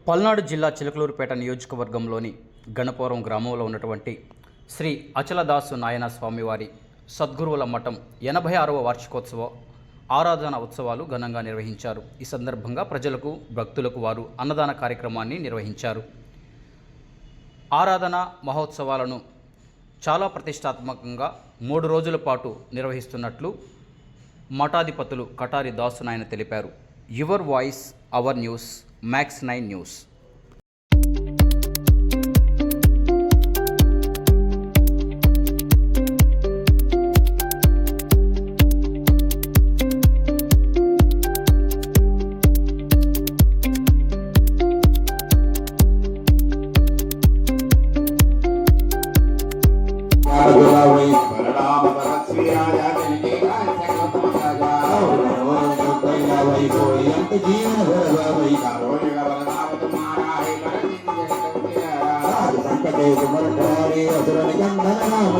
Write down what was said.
పల్నాడు జిల్లా చిలకలూరుపేట నియోజకవర్గంలోని గణపవరం గ్రామంలో ఉన్నటువంటి శ్రీ అచలదాసు నాయన స్వామివారి సద్గురువుల మఠం 86వ వార్షికోత్సవ ఆరాధన ఉత్సవాలు ఘనంగా నిర్వహించారు. ఈ సందర్భంగా ప్రజలకు భక్తులకు వారు అన్నదాన కార్యక్రమాన్ని నిర్వహించారు. ఆరాధన మహోత్సవాలను చాలా ప్రతిష్టాత్మకంగా 3 రోజుల పాటు నిర్వహిస్తున్నట్లు మఠాధిపతులు కటారి దాసు నాయన తెలిపారు. Your voice our news, Max 9 news. సంకటే కుమరకారి అసురని గంధన నామ